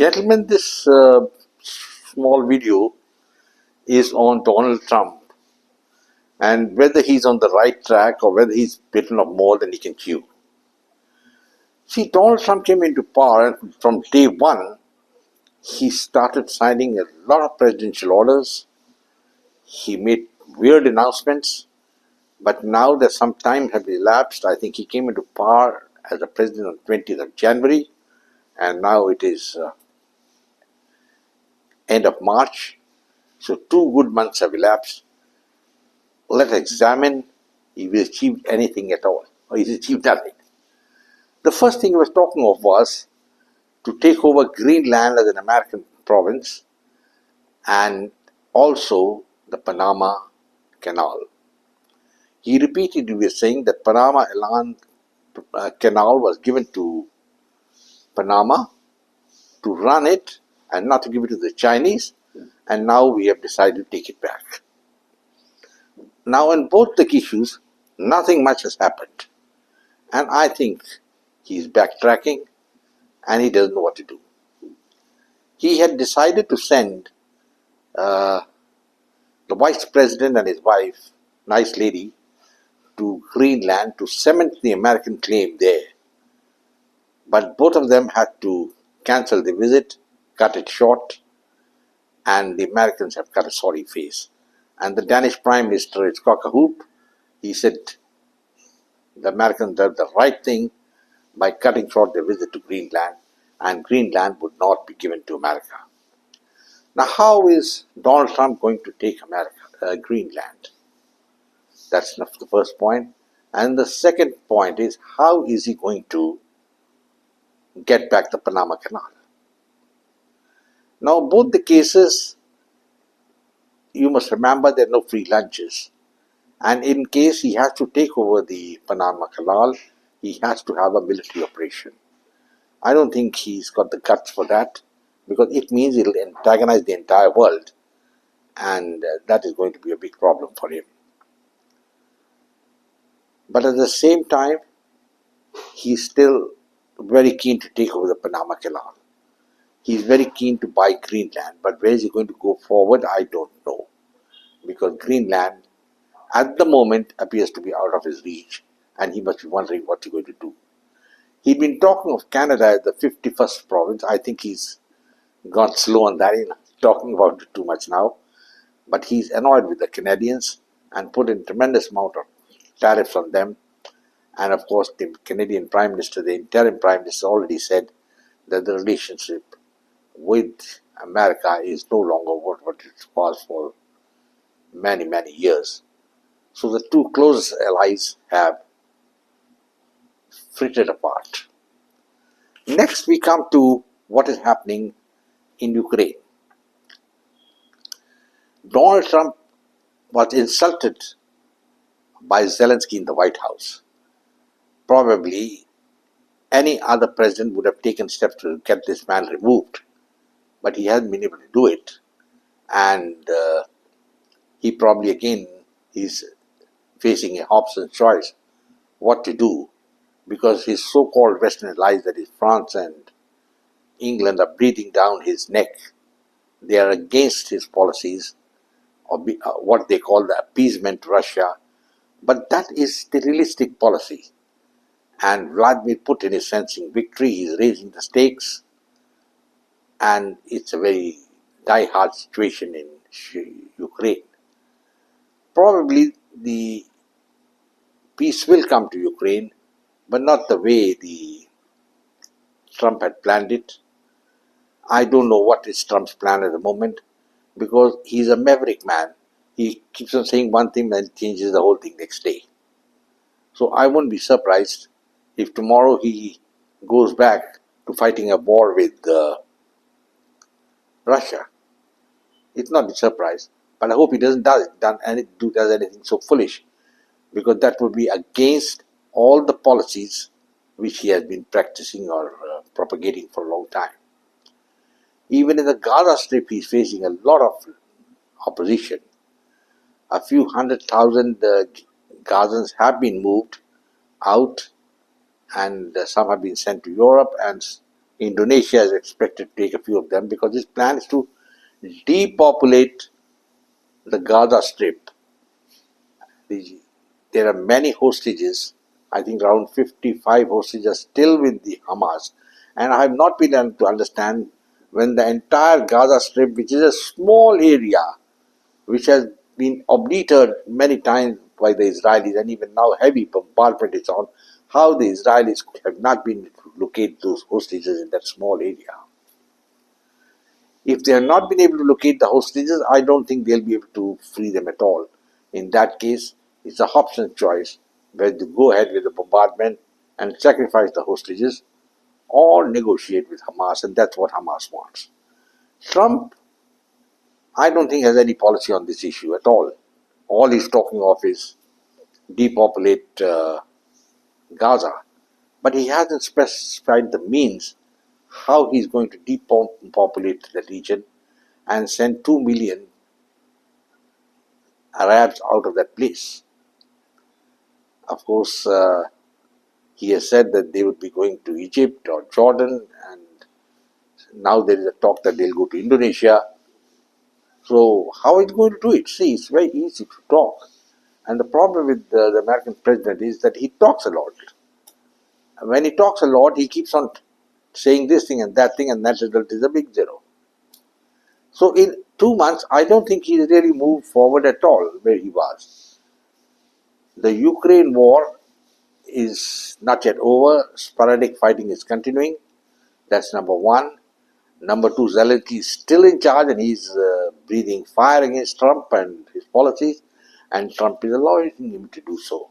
Gentlemen, this small video is on Donald Trump and whether he's on the right track or whether he's bitten off more than he can chew. See, Donald Trump came into power and from day one, he started signing a lot of presidential orders. He made weird announcements, but now that some time has elapsed, I think he came into power as a president on 20th of January, and now it is end of March. So 2 good months have elapsed. Let's examine if he achieved anything at all, or he's achieved nothing. The first thing he was talking of was to take over Greenland as an American province and also the Panama Canal. He repeatedly was saying that Panama Canal was given to Panama to run it and not to give it to the Chinese, and now we have decided to take it back. Now, in both the issues, nothing much has happened, and I think he's backtracking and he doesn't know what to do. He had decided to send the vice president and his wife, nice lady, to Greenland to cement the American claim there. But both of them had to cancel the visit, cut it short, and the Americans have cut a sorry face. And the Danish Prime Minister is cock a hoop. He said the Americans did the right thing by cutting short their visit to Greenland, and Greenland would not be given to America. Now, how is Donald Trump going to take Greenland? That's the first point. And the second point is, how is he going to get back the Panama Canal? Now, both the cases, you must remember there are no free lunches. And in case he has to take over the Panama Canal, he has to have a military operation. I don't think he's got the guts for that, because it means it'll antagonize the entire world, and that is going to be a big problem for him. But at the same time, he's still very keen to take over the Panama Canal. He's very keen to buy Greenland, but where is he going to go forward, I don't know. Because Greenland, at the moment, appears to be out of his reach, and he must be wondering what he's going to do. He'd been talking of Canada as the 51st province. I think he's gone slow on that. He's talking about it too much now. But he's annoyed with the Canadians and put in tremendous amount of tariffs on them. And of course, the Canadian Prime Minister, the interim Prime Minister, already said that the relationship with America is no longer what it was for many, many years. So the two closest allies have frittered apart. Next, we come to what is happening in Ukraine. Donald Trump was insulted by Zelensky in the White House. Probably any other president would have taken steps to get this man removed, but he hasn't been able to do it, and he probably again is facing a Hobson's choice what to do, because his so-called Western allies, that is France and England, are breathing down his neck. They are against his policies, or what they call the appeasement to Russia, but that is the realistic policy. And Vladimir Putin is sensing victory. He is raising the stakes, and it's a very die-hard situation in Ukraine. Probably the peace will come to Ukraine, but not the way the Trump had planned it. I don't know what is Trump's plan at the moment, because he's a maverick man. He keeps on saying one thing and changes the whole thing next day. So I won't be surprised if tomorrow he goes back to fighting a war with Russia. It's not a surprise, but I hope he doesn't do anything so foolish, because that would be against all the policies which he has been practicing or propagating for a long time. Even in the Gaza Strip, he's facing a lot of opposition. A few 100,000 Gazans have been moved out, and some have been sent to Europe, and Indonesia is expected to take a few of them because his plan is to depopulate the Gaza Strip. There are many hostages. I think around 55 hostages are still with the Hamas. And I have not been able to understand when the entire Gaza Strip, which is a small area, which has been obliterated many times by the Israelis, and even now heavy bombardment is on, how the Israelis have not been able to locate those hostages in that small area. If they have not been able to locate the hostages, I don't think they'll be able to free them at all. In that case, it's a Hobson's choice whether to go ahead with the bombardment and sacrifice the hostages or negotiate with Hamas, and that's what Hamas wants. Trump, I don't think, has any policy on this issue at all. All he's talking of is depopulate Gaza, but he hasn't specified the means how he's going to depopulate the region and send 2 million Arabs out of that place. Of course, he has said that they would be going to Egypt or Jordan, and now there is a talk that they'll go to Indonesia. So how is he going to do it? See, it's very easy to talk. And the problem with the American president is that he talks a lot. And when he talks a lot, he keeps on saying this thing, and that result is a big zero. So in 2 months, I don't think he's really moved forward at all where he was. The Ukraine war is not yet over. Sporadic fighting is continuing. That's number one. Number two, Zelensky is still in charge and he's breathing fire against Trump and his policies, and Trump is allowing him to do so.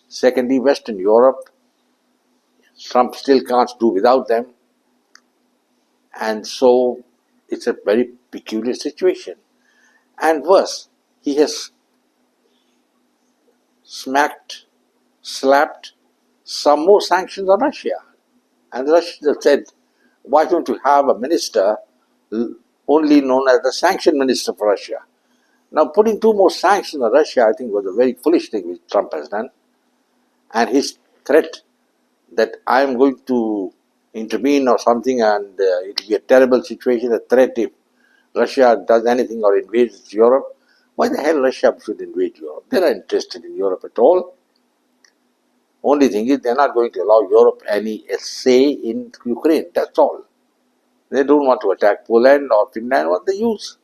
Secondly, Western Europe, Trump still can't do without them, and so it's a very peculiar situation. And worse, he has slapped some more sanctions on Russia. And the Russians have said, why don't you have a minister only known as the sanction minister for Russia? Now, putting 2 more sanctions on Russia, I think, was a very foolish thing which Trump has done. And his threat that I am going to intervene or something and it will be a terrible situation, a threat if Russia does anything or invades Europe. Why the hell Russia should invade Europe? They are not interested in Europe at all. Only thing is, they are not going to allow Europe any say in Ukraine. That's all. They don't want to attack Poland or Finland. What they use?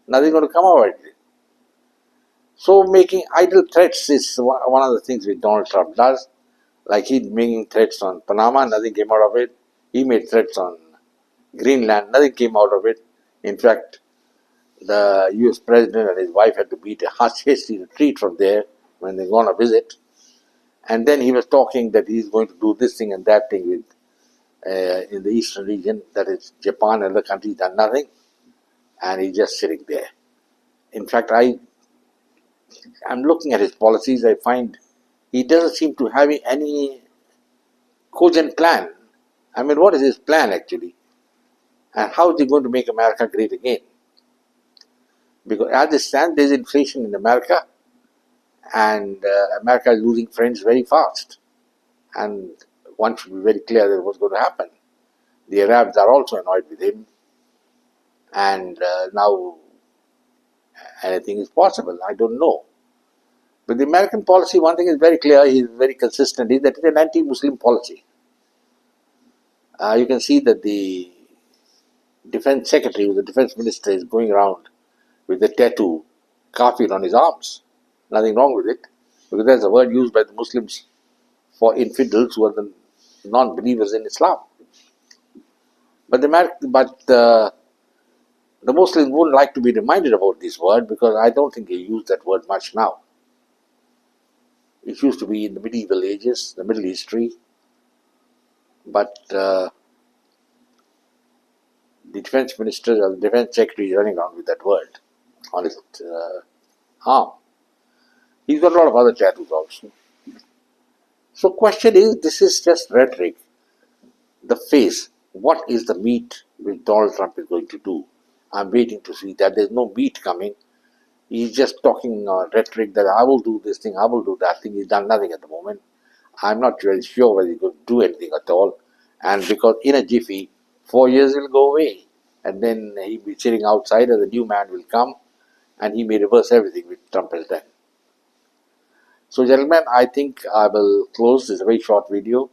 Nothing going to come out of it. So making idle threats is one of the things which Donald Trump does. Like he's making threats on Panama, nothing came out of it. He made threats on Greenland, nothing came out of it. In fact, the US president and his wife had to beat a hasty retreat from there when they go on a visit. And then he was talking that he's going to do this thing and that thing with in the eastern region, that is Japan and other countries done nothing, and he's just sitting there. In fact, I'm looking at his policies, I find he doesn't seem to have any cogent plan. I mean, what is his plan actually? And how is he going to make America great again? Because as it stands, there's inflation in America, and America is losing friends very fast. And one should be very clear that what's going to happen. The Arabs are also annoyed with him, and now anything is possible. I don't know. But the American policy, one thing is very clear, he is very consistent, is that it's an anti-Muslim policy. You can see that the defense secretary, the defense minister, is going around with the tattoo, kafir, on his arms. Nothing wrong with it, because there's a word used by the Muslims for infidels who are the non-believers in Islam. But the Muslims wouldn't like to be reminded about this word, because I don't think they use that word much now. It used to be in the medieval ages, the Middle History, but the defense minister or the defense secretary is running around with that word on his arm. He's got a lot of other tattoos also. So question is, this is just rhetoric. The face, what is the meat which Donald Trump is going to do? I'm waiting to see that. There's no meat coming. He's just talking rhetoric that I will do this thing, I will do that thing. He's done nothing at the moment. I'm not really sure whether he's going to do anything at all. And because in a jiffy, 4 years will go away, and then he'll be sitting outside, and the new man will come, and he may reverse everything which Trump has done. So, gentlemen, I think I will close this very short video.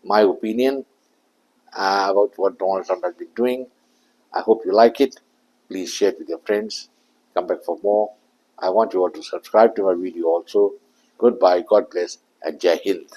My opinion about what Donald Trump has been doing. I hope you like it. Please share it with your friends. Come back for more. I want you all to subscribe to my video also. Goodbye, God bless, and Jai Hind.